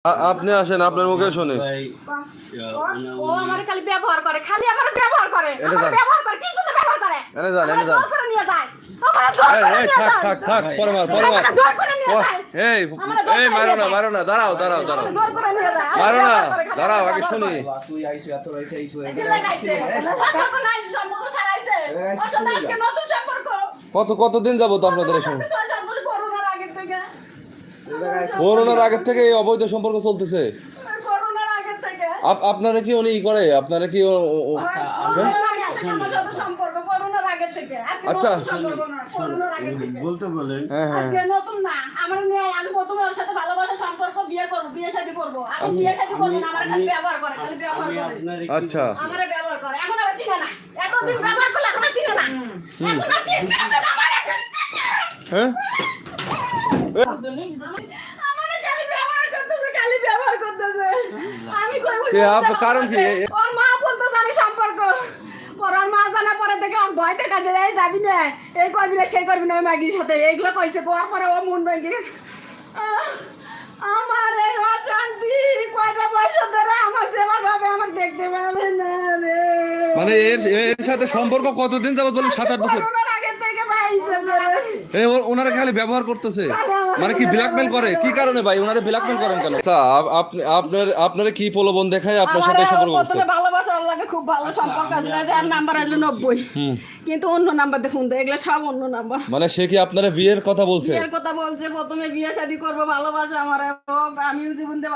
আপনি আসেন, আপনার মুখে শুনে। ও আমার খালি ব্যবহার করে, খালি আমার ব্যবহার করে, আমার ব্যবহার করে, কি জন্য ব্যবহার করে? এনে যান, এনে যান। জোর করে নিয়ে যায়। আমার জোর করে নিয়ে যায়। থাক, পরে মার। জোর করে নিয়ে যায়। এই মারো না, দাঁড়াও। জোর করে নিয়ে যায়। মারো না, দাঁড়াও, আগে শুনি। তুই আইছো এত রাইতে আইছো এই যে লাগাইছে। সম্পর্ক নাই, সম্পর্ক ছাড়াইছে। ওর সাথে আজকে নতুন সম্পর্ক। কতদিন যাবত আপনাদের এই সম্পর্ক? করোনার আগের থেকে। করোনার আগের থেকে এই অবৈধ সম্পর্ক চলতেছে। করোনার আগের থেকে। আপনারা কি উনি করে? আপনারা কি সম্পর্ক করোনার আগের থেকে। আচ্ছা। বলতে বলেন আজকে নতুন না, আমার মেয়ে আমি প্রথম ওর সাথে ভালোবাসা সম্পর্ক বিয়ে করব, বিয়ে শাদী করব। আমি বিয়ে শাদী করব না, আমার খালি ব্যবহার করে, খালি ব্যবহার করে। আচ্ছা। আমারে ব্যবহার করে। এখন আর চিনে না। এতদিন ব্যবহার করলে এখন আর চিনে না। এখন আর চিনতে না আমার এখন। হ্যাঁ? আমারে খালি ব্যবহার করতেছে, খালি ব্যবহার করতেছে। আমি কই কারণ কি? ওর মা বলতে জানি সম্পর্ক। পরার মা জানা পরে থেকে ভয় থেকে যায় যাবি না, এই করবি না, সেই করবি না, ওই মাগির সাথে এইগুলো কইছে। কোয়ার পরে ও মন ভেঙে গেছে। আমার এই অশান্তি কয়টা বছর ধরে আমার যেমন ভাবে আমাকে দেখতে পারে না রে। মানে এর সাথে সম্পর্ক কতদিন যাবত বলেন? 7-8 বছর। করোনার আগে থেকে ভাই হিসেবে। ওনারা খালি ব্যবহার করতেছে, মানে কি ব্ল্যাকমেল করে? কি কারণে ভাই ওনারা ব্ল্যাকমেল করেন কেন? আচ্ছা, আপনারা কি প্রলোভন দেখায় আপনার সাথে সম্পর্ক করছে? প্রথমে ভালোবাসা লাগে, খুব ভালো সম্পর্ক আছিল, আর নাম্বার আসলো 90, কিন্তু অন্য নাম্বার দিয়ে ফোন দেয়, এগুলো সব অন্য নাম্বার। মানে সে কি আপনারা বিয়ের কথা বলছে? বিয়ের কথা বলছে, প্রথমে বিয়ে শাদী করবো, ভালোবাসা আমার হোক, আমিও জীবন দেব।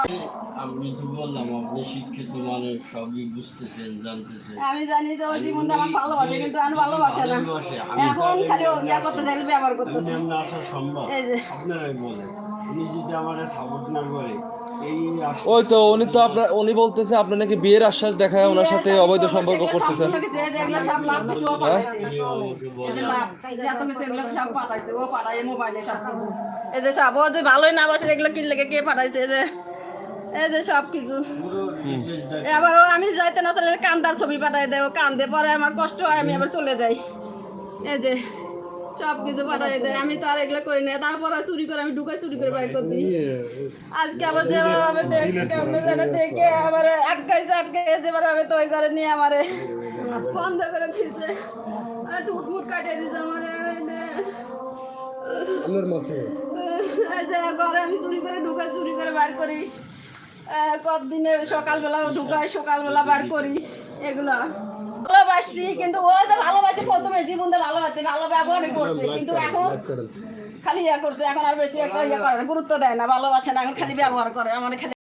আমি তো বললাম আপনি শিক্ষিত মানুষ, সবই বুঝতেছেন, জানতেছেন। আমি জানি যে ও জীবন আমার ভালোবাসে, কিন্তু আমি ভালোবাসে না। এখন খালি ও বিয়ে করতে চাইলে ব্যবহার করতেছে। এমনি আসা সম্ভব? এই যে আপনারাই বলেন, উনি যদি আমার সাপোর্ট না করে এই ওই তো উনি বলতেছে আপনি নাকি বিয়ের আশ্বাস দেখায় ওনার সাথে অবৈধ সম্পর্ক করতেছেন। এই যে সব ও যে ভালোই না বাসে, এগুলো কিনলে কে পাঠাইছে? এই যে সব কিছু। এবার আমি যাইতে না তাহলে কান্দার ছবি পাঠাই দেয়, ও কান্দে, পরে আমার কষ্ট হয়, আমি আবার চলে যাই। এই যে সব কিছু পাঠাই দেয়, আমি তো আর এগুলো করি না। তারপর চুরি করে আমি ঢুকাই, চুরি করে বাইর করে দিই। আজকে আবার যেভাবে দেখে আবার আটকাইছে, যেভাবে তো ওই করে নিয়ে আমারে বন্ধ করে দিচ্ছে, টুটমুট কাটিয়ে দিচ্ছে আমারে। এই যে ঘরে আমি চুরি করে ঢুকাই, চুরি করে বার করি, কতদিনে সকালবেলা ঢুকাই, সকালবেলা বার করি। এগুলো ভালোবাসি, কিন্তু ও যে ভালোবাসে, প্রথমে জীবনে ভালোবাসে, ভালো ব্যবহারই করছে, কিন্তু এখন খালি ইয়ে করছে। এখন আর বেশি একটা ইয়ে করে না, গুরুত্ব দেয় না, ভালোবাসে না, এখন খালি ব্যবহার করে আমার। খালি